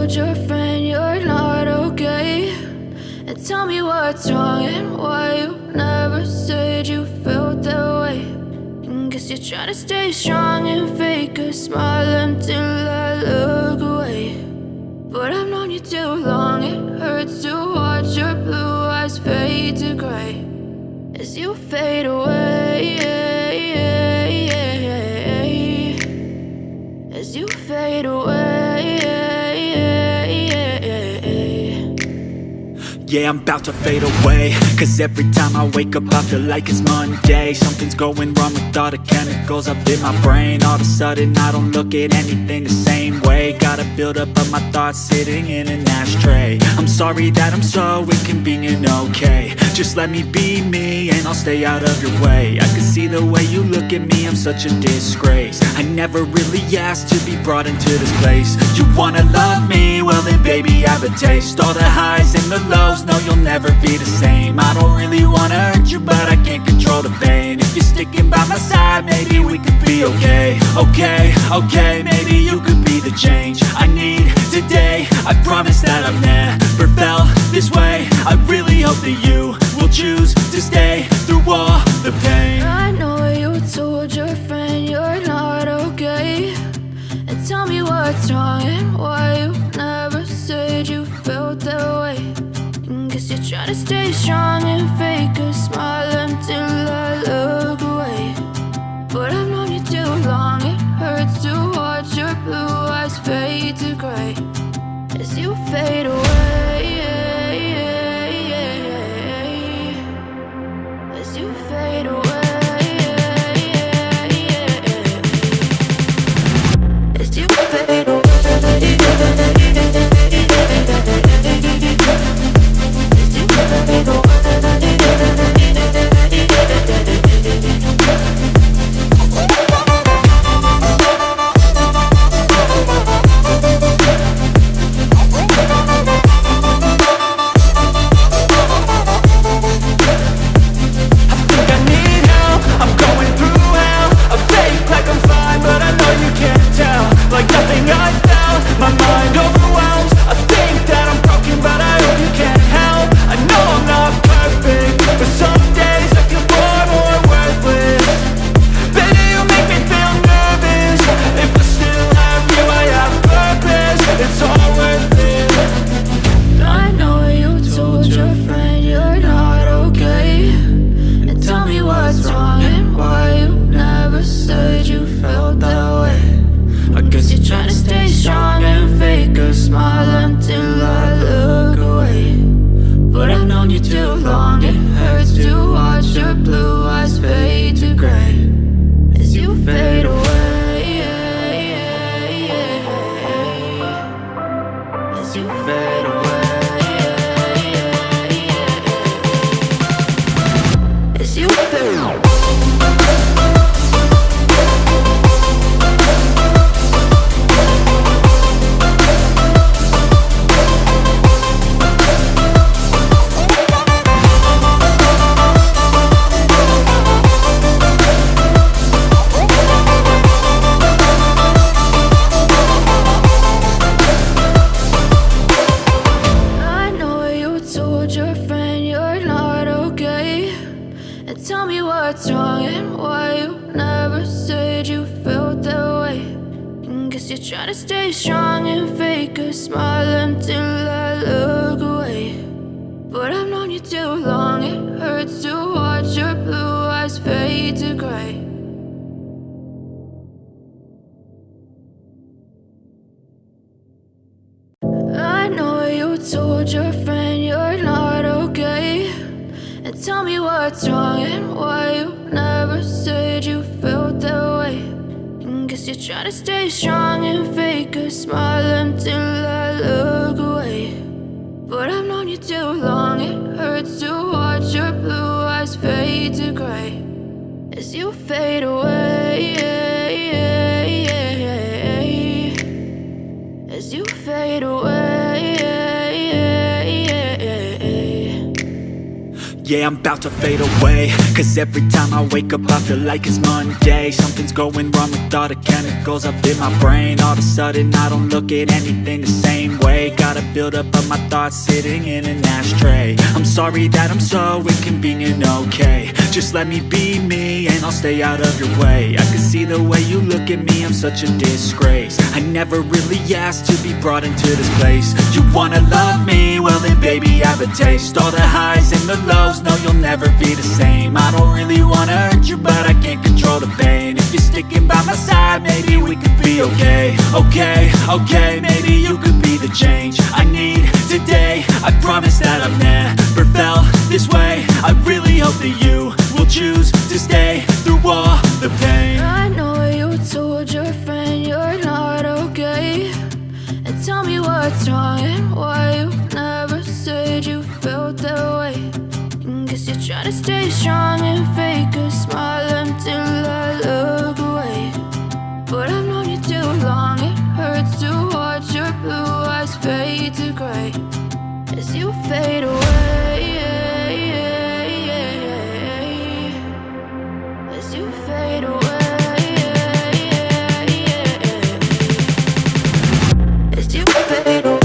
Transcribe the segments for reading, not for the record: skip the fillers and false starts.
told your friend you're not okay? And tell me what's wrong and why you never said you felt that way. And guess you're trying to stay strong and fake a smile until I look away. But I've known you too long, it hurts to watch your blue eyes fade to gray as you fade away, as you fade away. Yeah, I'm about to fade away, cause every time I wake up I feel like it's Monday. Something's going wrong with all the chemicals up in my brain. All of a sudden I don't look at anything the same way. Got a buildup of my thoughts sitting in an ashtray. I'm sorry that I'm so inconvenient, okay? Just let me be me and I'll stay out of your way. I can see the way you look at me, I'm such a disgrace. I never really asked to be brought into this place. You wanna love me? Well then baby have a taste. All the highs and the lows, no, you'll never be the same. I don't really wanna hurt you, but I can't control the pain. If you're sticking by my side, maybe we could be okay. Okay, maybe you could be the change I need today. I promise that I've never felt this way. I really hope that you will choose to stay through all the pain. I know you told your friend you're not okay. And tell me what's wrong and why you never said you felt that way. Guess you're trying to stay strong and fake a smile until I look away. But I've known you too long, it hurts to watch your blue eyes fade to gray as you fade away, as you fade away, as you fade away. Told your friend you're not okay. And tell me what's wrong and why you never said you felt that way. And guess you're trying to stay strong and fake a smile until I look away. But I've known you too long, it hurts to watch your blue eyes fade to gray as you fade away, as you fade away. Yeah, I'm about to fade away, cause every time I wake up I feel like it's Monday. Something's going wrong with all the chemicals up in my brain. All of a sudden I don't look at anything the same way. Gotta build up of my thoughts sitting in an ashtray. I'm sorry that I'm so inconvenient, okay. Just let me be me and I'll stay out of your way. I can see the way you look at me, I'm such a disgrace. I never really asked to be brought into this place. You wanna love me? Well then baby I have a taste. All the highs and the lows, no you'll never be the same. I don't really wanna hurt you but I can't control the pain. If you're sticking by my side, maybe we could be okay. Okay, maybe you could be the change I need today. I promise that I've never felt this way. I really hope that you will choose to stay through all the pain. I know you told your friend you're not okay, and tell me what's wrong and why you never said you felt that way. Guess you're trying to stay strong and fake a smile until I look away. But I've known you too long, it hurts to watch your blue eyes fade to gray as you fade away. As you fade away. As you fade away.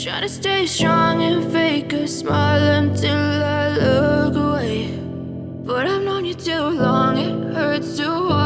Try to stay strong and fake a smile until I look away. But I've known you too long, it hurts to watch